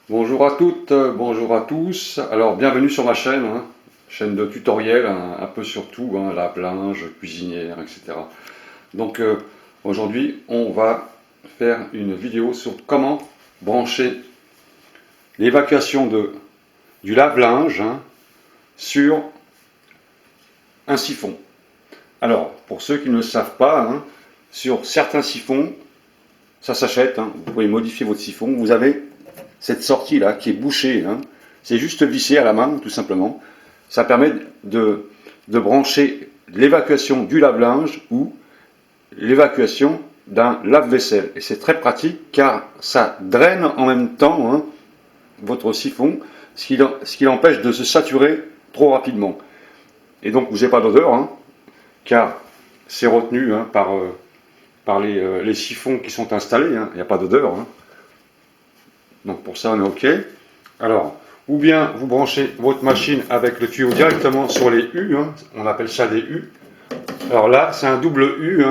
Bonjour à toutes, bonjour à tous. Alors, bienvenue sur ma chaîne, chaîne de tutoriel, un peu sur tout, lave-linge, cuisinière, etc. Donc, aujourd'hui, on va faire une vidéo sur comment brancher l'évacuation du lave-linge sur un siphon. Alors, pour ceux qui ne le savent pas, sur certains siphons, ça s'achète, vous pouvez modifier votre siphon, vous avez cette sortie là qui est bouchée, c'est juste vissé à la main tout simplement. Ça permet de brancher l'évacuation du lave-linge ou l'évacuation d'un lave-vaisselle. Et c'est très pratique car ça draine en même temps votre siphon, ce qui l'empêche de se saturer trop rapidement. Et donc vous n'avez pas d'odeur car c'est retenu par les siphons qui sont installés, il n'y a pas d'odeur. Donc pour ça on est OK. Alors, ou bien vous branchez votre machine avec le tuyau directement sur les U, on appelle ça des U. Alors là, c'est un double U,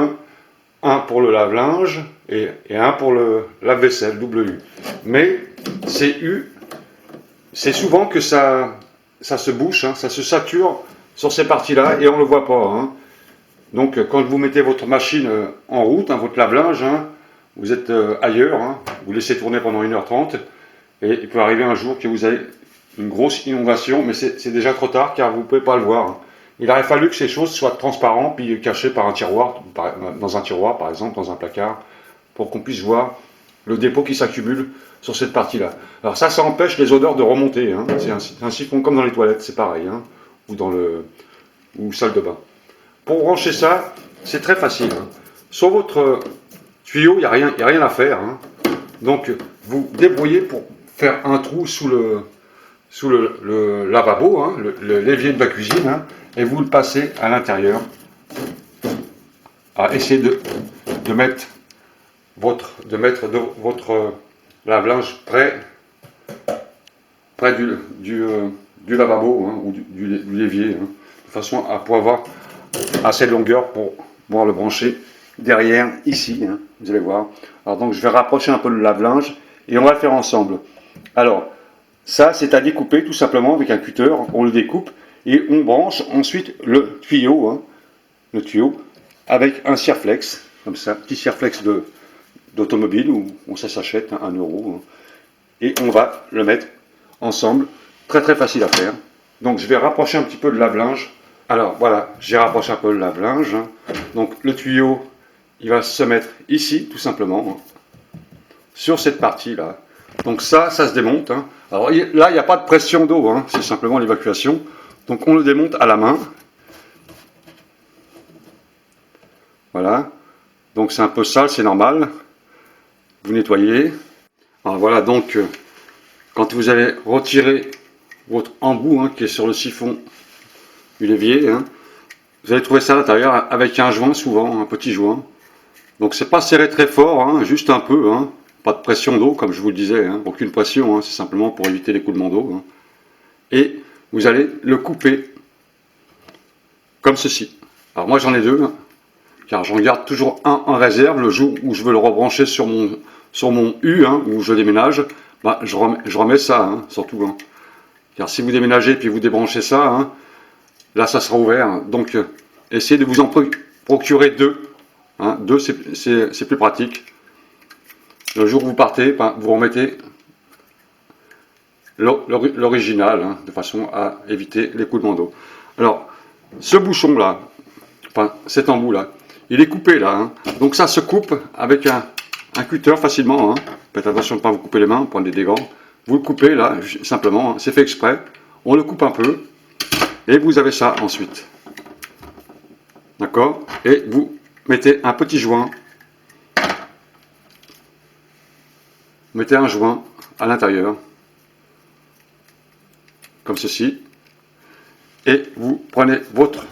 un pour le lave-linge et un pour le lave-vaisselle, double U. Mais ces U, c'est souvent que ça se bouche, ça se sature sur ces parties-là et on ne le voit pas. Donc quand vous mettez votre machine en route, votre lave-linge, vous êtes ailleurs, vous laissez tourner pendant 1h30 et il peut arriver un jour que vous avez une grosse inondation, mais c'est déjà trop tard car vous ne pouvez pas le voir. Il aurait fallu que ces choses soient transparentes puis cachées par un tiroir, dans un tiroir par exemple, dans un placard, pour qu'on puisse voir le dépôt qui s'accumule sur cette partie-là. Alors ça empêche les odeurs de remonter. C'est un siphon comme dans les toilettes, c'est pareil, ou salle de bain. Pour brancher ça, c'est très facile. Sur votre tuyau, il n'y a rien à faire. Donc, vous débrouillez pour faire un trou sous le lavabo, le l'évier de la cuisine, et vous le passez à l'intérieur. Essayez de mettre votre lave-linge près du lavabo ou du l'évier, de façon à pouvoir avoir assez de longueur pour pouvoir le brancher derrière, ici, vous allez voir. Alors donc je vais rapprocher un peu le lave-linge et on va le faire ensemble. Alors, ça c'est à découper tout simplement avec un cutter, on le découpe et on branche ensuite le tuyau avec un Cirflex, comme ça, petit Cirflex d'automobile où ça s'achète, 1 euro. Et on va le mettre ensemble, très très facile à faire. Donc je vais rapprocher un petit peu le lave-linge. Alors voilà, j'ai rapproché un peu le lave-linge. Donc le tuyau, il va se mettre ici, tout simplement, sur cette partie-là. Donc ça se démonte. Alors là, il n'y a pas de pression d'eau, c'est simplement l'évacuation. Donc on le démonte à la main. Voilà. Donc c'est un peu sale, c'est normal. Vous nettoyez. Alors voilà, donc quand vous allez retirer votre embout qui est sur le siphon du l'évier, vous allez trouver ça à l'intérieur avec un joint, souvent, un petit joint. Donc c'est pas serré très fort, juste un peu, pas de pression d'eau comme je vous le disais, aucune pression, c'est simplement pour éviter l'écoulement d'eau. Et vous allez le couper comme ceci. Alors moi j'en ai deux, car j'en garde toujours un en réserve le jour où je veux le rebrancher sur mon U, où je déménage, je remets ça, surtout. Car si vous déménagez et puis vous débranchez ça, là ça sera ouvert. Donc essayez de vous en procurer deux. Deux, c'est plus pratique. Le jour où vous partez, vous remettez l'original, de façon à éviter l'écoulement d'eau. Alors, ce bouchon-là, cet embout-là, il est coupé là. Donc ça se coupe avec un cutter facilement. Faites attention de ne pas vous couper les mains, prendre des gants. Vous le coupez là, simplement, c'est fait exprès. On le coupe un peu, et vous avez ça ensuite. D'accord? Et vous mettez un petit joint. Mettez un joint à l'intérieur, comme ceci, et vous prenez votre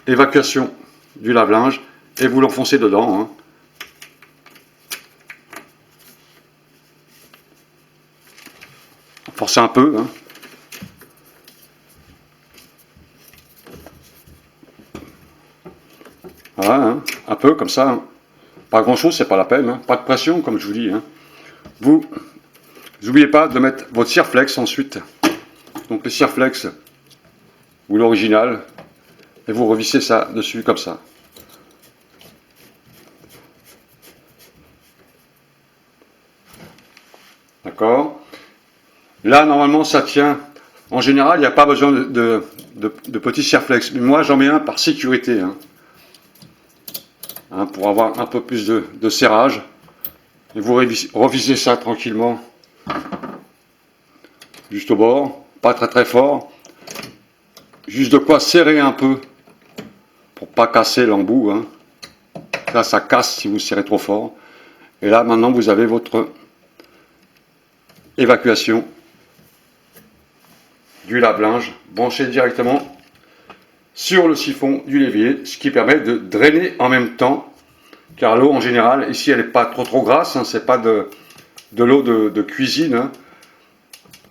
évacuation du lave-linge et vous l'enfoncez dedans. Forcez un peu. Voilà, un peu comme ça. Pas grand chose, c'est pas la peine. Pas de pression, comme je vous dis. Vous N'oubliez pas de mettre votre Cirflex ensuite. Donc le Cirflex ou l'original. Et vous revissez ça dessus comme ça. D'accord? Là, normalement, ça tient. En général, il n'y a pas besoin de petits Cirflex. Mais moi, j'en mets un par sécurité. Pour avoir un peu plus de serrage. Et vous revisez ça tranquillement. Juste au bord. Pas très très fort. Juste de quoi serrer un peu. Pour pas casser l'embout. Là, ça casse si vous serrez trop fort. Et là, maintenant, vous avez votre évacuation du lave-linge branché directement sur le siphon du l'évier, ce qui permet de drainer en même temps, car l'eau en général, ici elle n'est pas trop grasse, c'est pas de l'eau de cuisine,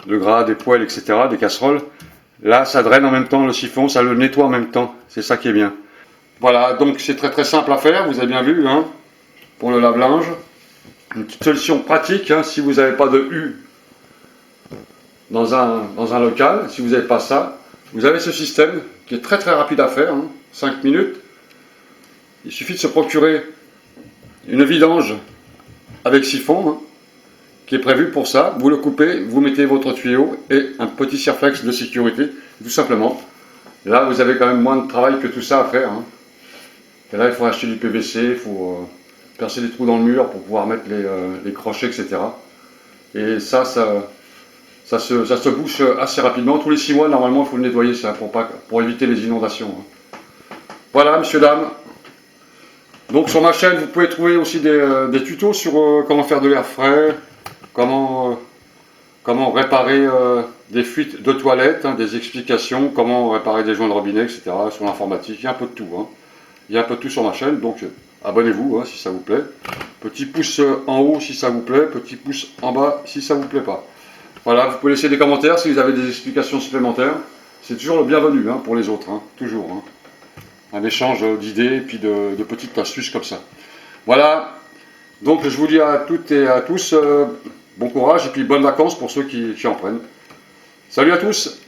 de gras, des poêles, etc., des casseroles. Là, ça draine en même temps le siphon, ça le nettoie en même temps, c'est ça qui est bien. Voilà, donc c'est très très simple à faire, vous avez bien vu, pour le lave-linge. Une petite solution pratique, si vous n'avez pas de U dans un local, si vous n'avez pas ça, vous avez ce système qui est très très rapide à faire, 5 minutes. Il suffit de se procurer une vidange avec siphon, qui est prévu pour ça. Vous le coupez, vous mettez votre tuyau et un petit Cirflex de sécurité, tout simplement. Là, vous avez quand même moins de travail que tout ça à faire. Et là, il faut acheter du PVC, il faut percer des trous dans le mur pour pouvoir mettre les crochets, etc. Et ça se bouche assez rapidement. Tous les 6 mois, normalement, il faut le nettoyer ça pour éviter les inondations. Voilà, messieurs, dames. Donc sur ma chaîne, vous pouvez trouver aussi des tutos sur comment faire de l'air frais, comment réparer des fuites de toilettes, des explications, comment réparer des joints de robinet, etc. Sur l'informatique, il y a un peu de tout. Il y a un peu de tout sur ma chaîne, donc abonnez-vous si ça vous plaît. Petit pouce en haut si ça vous plaît, petit pouce en bas si ça vous plaît pas. Voilà, vous pouvez laisser des commentaires si vous avez des explications supplémentaires. C'est toujours le bienvenu pour les autres, toujours. Un échange d'idées et puis de petites astuces comme ça. Voilà, donc je vous dis à toutes et à tous bon courage et puis bonnes vacances pour ceux qui en prennent. Salut à tous!